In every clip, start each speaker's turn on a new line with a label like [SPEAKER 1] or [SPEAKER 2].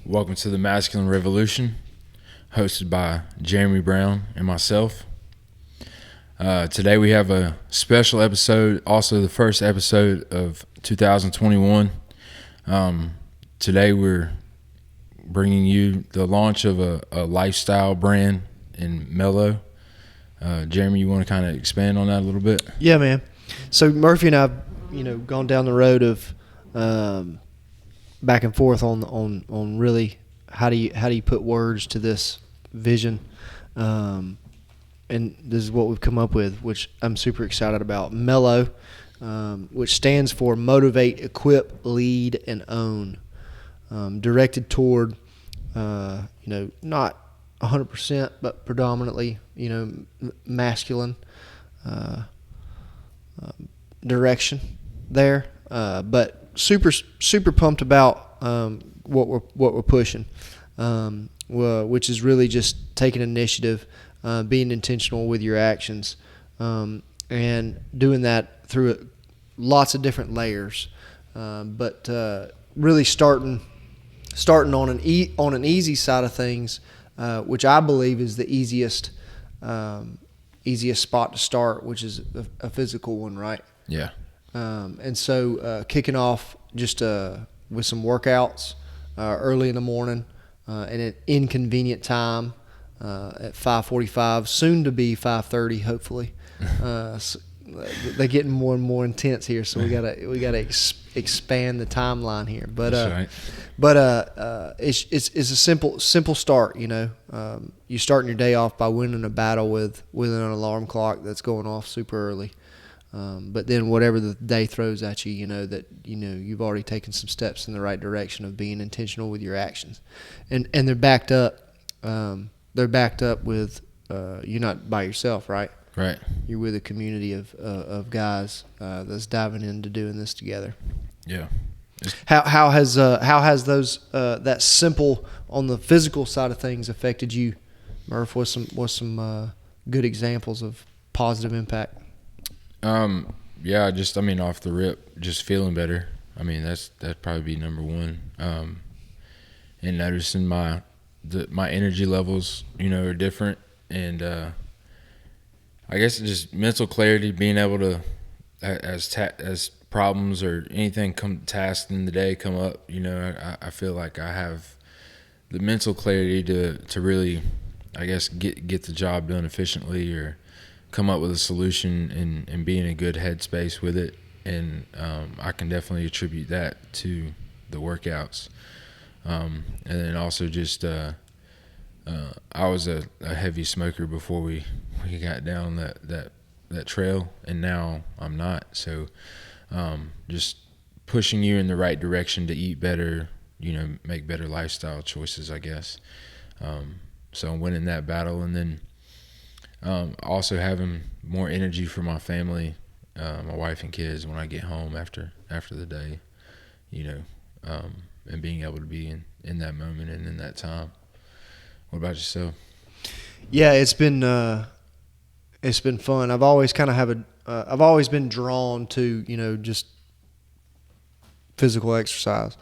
[SPEAKER 1] Welcome to the Masculine Revolution, hosted by Jeremy Brown and myself. Today we have a special episode, also the first episode of 2021. Today we're bringing you the launch of a lifestyle brand in MELO. Jeremy, you want to kind of expand on that a little bit?
[SPEAKER 2] Yeah, man. So Murphy and I've, gone down the road of back and forth on really how do you put words to this vision, and this is what we've come up with, which I'm super excited about. MELO, which stands for Motivate, Equip, Lead, and Own, directed toward not 100%, but predominantly masculine direction there, but super pumped about what we're pushing, which is really just taking initiative, being intentional with your actions, and doing that through lots of different layers, but really starting on an easy side of things, which I believe is the easiest spot to start, which is a physical one, right?
[SPEAKER 1] Yeah.
[SPEAKER 2] And so kicking off just with some workouts early in the morning, and at inconvenient time at 5:45, soon to be 5:30, hopefully. So they're getting more and more intense here, so we gotta expand the timeline here. But
[SPEAKER 1] That's right.
[SPEAKER 2] It's a simple start. You're starting your day off by winning a battle with an alarm clock that's going off super early. But then whatever the day throws at you, you've already taken some steps in the right direction of being intentional with your actions, and they're backed up. They're backed up with you're not by yourself, right?
[SPEAKER 1] Right.
[SPEAKER 2] You're with a community of guys that's diving into doing this together.
[SPEAKER 1] Yeah.
[SPEAKER 2] How has those that simple on the physical side of things affected you, Murph? What's some good examples of positive impact?
[SPEAKER 1] Off the rip, just feeling better. That'd probably be number one. And noticing my energy levels, are different, and I guess it's just mental clarity, being able to, as problems or anything tasks in the day come up, I feel like I have the mental clarity to really, I guess, get the job done efficiently, or come up with a solution and be in a good headspace with it. And I can definitely attribute that to the workouts. And then also just I was a heavy smoker before we got down that trail, and now I'm not. So just pushing you in the right direction to eat better, make better lifestyle choices, I guess. So I'm winning that battle, and then also having more energy for my family, my wife and kids when I get home after the day, and being able to be in that moment and in that time. What about yourself?
[SPEAKER 2] Yeah, it's been fun. I've always I've always been drawn to just physical exercise,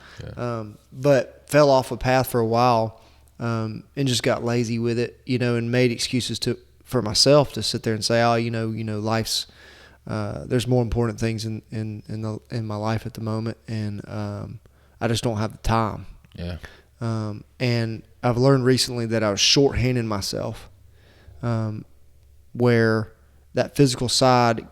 [SPEAKER 2] but fell off a path for a while, and just got lazy with it, and made excuses for myself to sit there and say, life's there's more important things in my life at the moment, and I just don't have the time.
[SPEAKER 1] Yeah.
[SPEAKER 2] And I've learned recently that I was shorthanding myself, where that physical side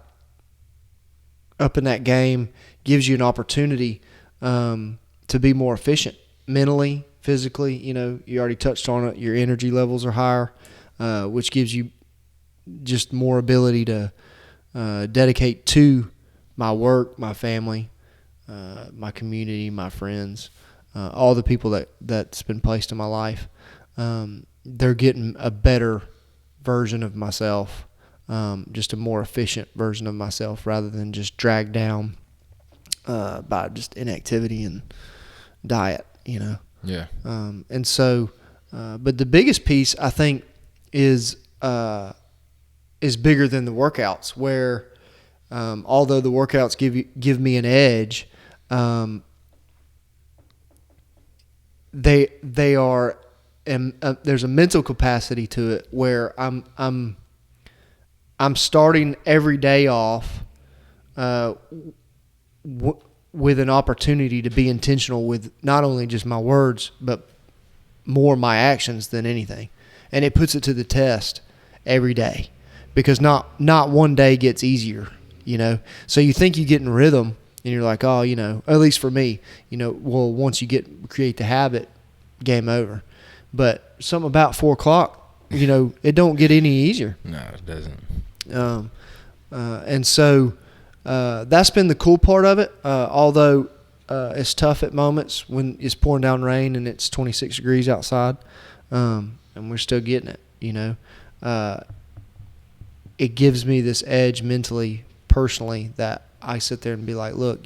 [SPEAKER 2] up in that game gives you an opportunity to be more efficient mentally, physically. You already touched on it. Your energy levels are higher, which gives you just more ability to dedicate to my work, my family, my community, my friends, all the people that's been placed in my life. They're getting a better version of myself, just a more efficient version of myself, rather than just dragged down by just inactivity and diet,
[SPEAKER 1] Yeah.
[SPEAKER 2] And so, but the biggest piece, I think, is bigger than the workouts, where although the workouts give me an edge, they are, and there's a mental capacity to it where I'm starting every day off with an opportunity to be intentional with not only just my words but more my actions than anything, and it puts it to the test every day, because not one day gets easier, So you think you get in rhythm, and you're like, oh, at least for me, well, once you create the habit, game over. But something about 4 o'clock, it don't get any easier.
[SPEAKER 1] No, it doesn't.
[SPEAKER 2] And so that's been the cool part of it. Although it's tough at moments when it's pouring down rain and it's 26 degrees outside, and we're still getting it. It gives me this edge mentally, personally, that I sit there and be like, look,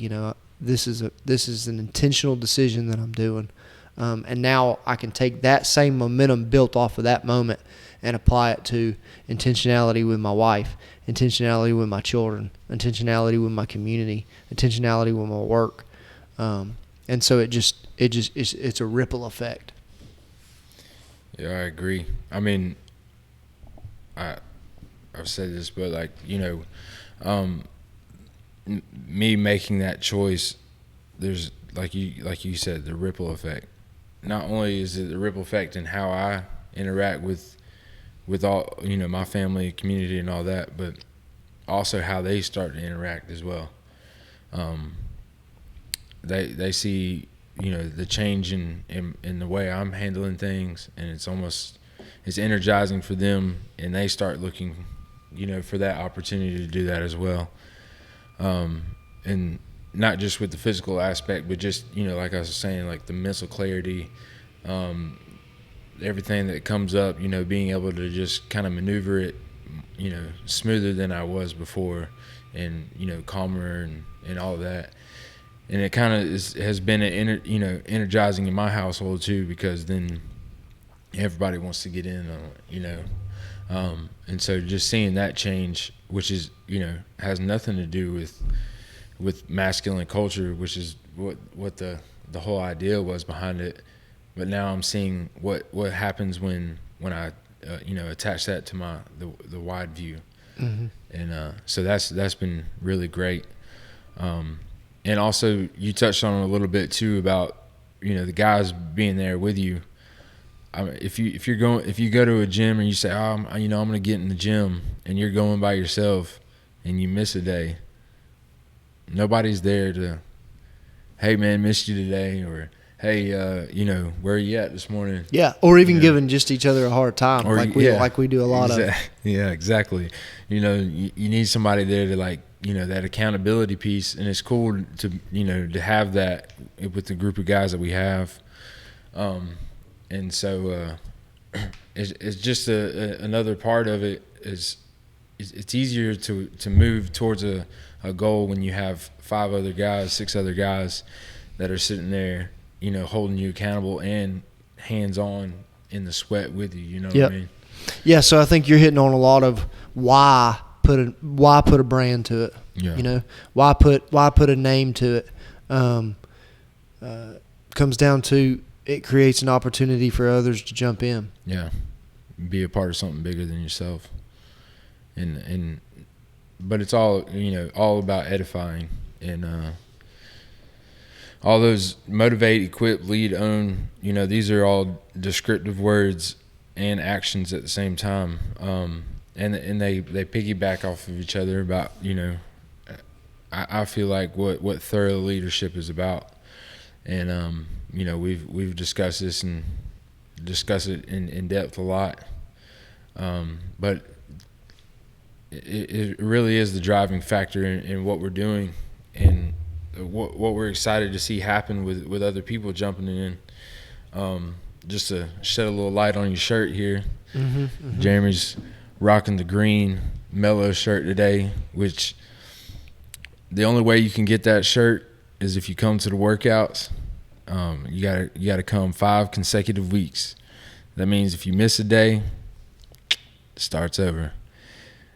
[SPEAKER 2] this is an intentional decision that I'm doing. And now I can take that same momentum built off of that moment and apply it to intentionality with my wife, intentionality with my children, intentionality with my community, intentionality with my work. And so it's a ripple effect.
[SPEAKER 1] Yeah, I agree. I mean, I've said this, but me making that choice, there's like you said, the ripple effect. Not only is it the ripple effect in how I interact with all, my family, community, and all that, but also how they start to interact as well. They see, the change in the way I'm handling things, and it's energizing for them, and they start looking, for that opportunity to do that as well. And not just with the physical aspect, but just, like I was saying, like the mental clarity, everything that comes up, being able to just kind of maneuver it, smoother than I was before, and, calmer and all of that. And it kind of has been, energizing in my household too, because then everybody wants to get in on it, and so just seeing that change, which is, has nothing to do with masculine culture, which is what the whole idea was behind it. But now I'm seeing what happens when I attach that to the wide view. Mm-hmm. And so that's been really great. And also you touched on it a little bit too about the guys being there with you. I mean, if you go to a gym and you say, I'm going to get in the gym, and you're going by yourself and you miss a day, nobody's there to, hey man, missed you today, or hey, where are you at this morning?
[SPEAKER 2] Yeah, or even giving just each other a hard time, like we do a lot of.
[SPEAKER 1] Yeah, exactly. You need somebody there to that accountability piece, and it's cool to to have that with the group of guys that we have. And so it's just another part of it is it's easier to move towards a goal when you have 5 other guys, 6 other guys that are sitting there, holding you accountable and hands-on in the sweat with you. You know what I mean?
[SPEAKER 2] Yeah. So I think you're hitting on a lot of why put a brand to it. Yeah. Why put a name to it. Comes down to, it creates an opportunity for others to jump in. Yeah,
[SPEAKER 1] be a part of something bigger than yourself, but it's all all about edifying, and all those motivate, equip, lead, own. These are all descriptive words and actions at the same time, and they piggyback off of each other. About I feel like what thorough leadership is about, and we've discussed this and discussed it in depth a lot, but it really is the driving factor in what we're doing, and what we're excited to see happen with other people jumping in. Just to shed a little light on your shirt here, Jeremy's rocking the green MELO shirt today, which the only way you can get that shirt is if you come to the workouts. You gotta come 5 consecutive weeks. That means if you miss a day, it starts over.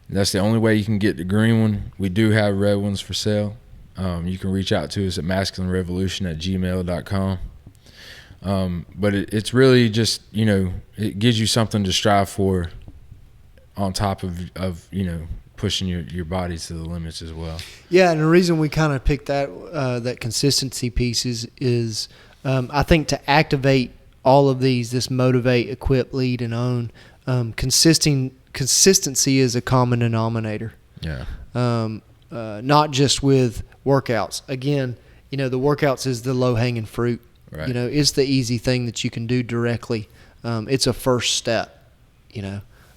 [SPEAKER 1] That's the only way you can get the green one. We do have red ones for sale. You can reach out to us at masculinerevolution@gmail.com. But it's really just, it gives you something to strive for on top of pushing your body to the limits as well.
[SPEAKER 2] Yeah, and the reason we kind of picked that consistency piece is I think to activate all of this motivate, equip, lead, and own, consistency is a common denominator.
[SPEAKER 1] Yeah.
[SPEAKER 2] Not just with workouts. Again, the workouts is the low-hanging fruit.
[SPEAKER 1] Right.
[SPEAKER 2] It's the easy thing that you can do directly. It's a first step,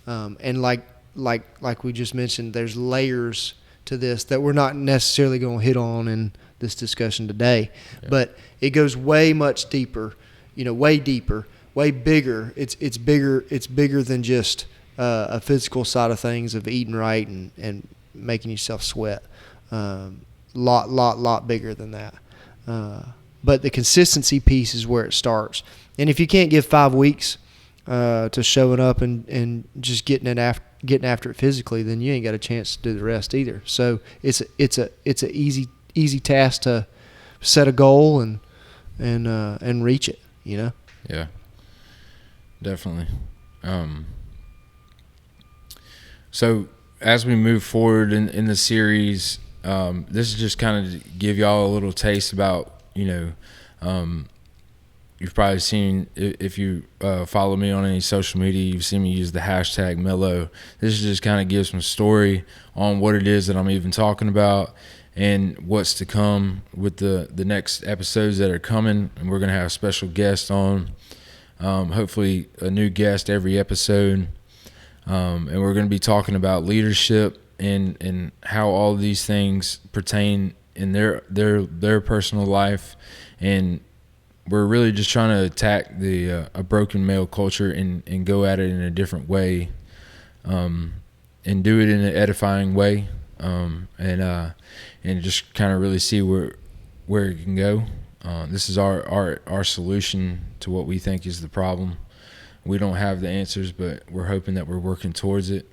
[SPEAKER 2] and like we just mentioned, there's layers to this that we're not necessarily going to hit on in this discussion today, but it goes way much deeper, way deeper, way bigger. It's bigger than just a physical side of things of eating right and making yourself sweat. Lot bigger than that. But the consistency piece is where it starts. And if you can't give 5 weeks to showing up and just getting after it physically, then you ain't got a chance to do the rest either. So it's a easy task to set a goal and reach it.
[SPEAKER 1] Yeah, definitely. So as we move forward in the series, this is just kind of to give y'all a little taste about, you've probably seen, if you follow me on any social media, you've seen me use the hashtag MELO. This is just kind of give some story on what it is that I'm even talking about and what's to come with the next episodes that are coming. And we're going to have special guests on, hopefully a new guest every episode. And we're going to be talking about leadership and how all these things pertain in their personal life. And we're really just trying to attack a broken male culture and go at it in a different way, and do it in an edifying way, and just kind of really see where it can go. This is our solution to what we think is the problem. We don't have the answers, but we're hoping that we're working towards it.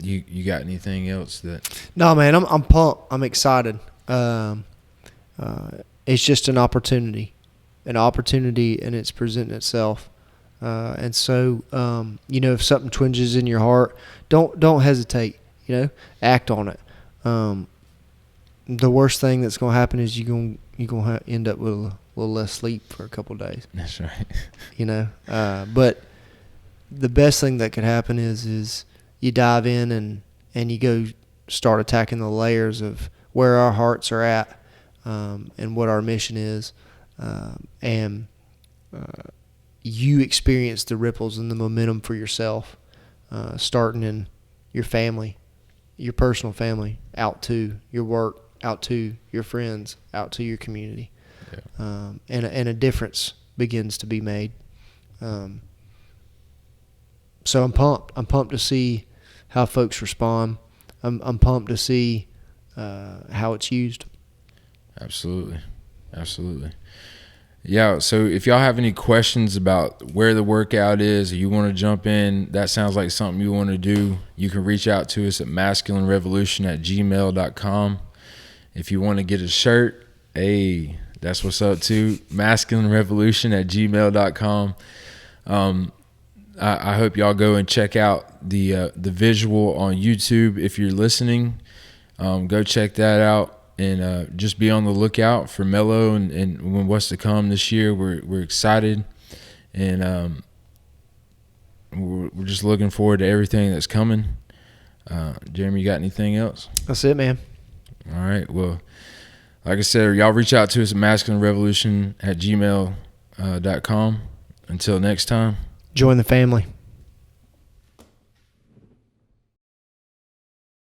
[SPEAKER 1] You got anything else that?
[SPEAKER 2] No, man, I'm pumped. I'm excited. It's just an opportunity, and it's presenting itself. And so, if something twinges in your heart, don't hesitate. Act on it. The worst thing that's going to happen is you're gonna end up with a little less sleep for a couple of days.
[SPEAKER 1] That's right.
[SPEAKER 2] But the best thing that could happen is you dive in and you go start attacking the layers of where our hearts are at, and what our mission is, and you experience the ripples and the momentum for yourself, starting in your family, your personal family, out to your work, out to your friends, out to your community. Yeah. And a difference begins to be made. So I'm pumped. I'm pumped to see how folks respond. I'm pumped to see how it's used.
[SPEAKER 1] Absolutely. Yeah, so if y'all have any questions about where the workout is, or you want to jump in, that sounds like something you want to do, you can reach out to us at masculinerevolution@gmail.com. If you want to get a shirt, hey, that's what's up too, masculinerevolution@gmail.com. I hope y'all go and check out the visual on YouTube. If you're listening, go check that out. And just be on the lookout for MELO and what's to come this year. We're excited, and we're just looking forward to everything that's coming. Jeremy, you got anything else?
[SPEAKER 2] That's it, man.
[SPEAKER 1] All right. Well, like I said, y'all reach out to us at masculinerevolution@gmail.com. Until next time.
[SPEAKER 2] Join the family.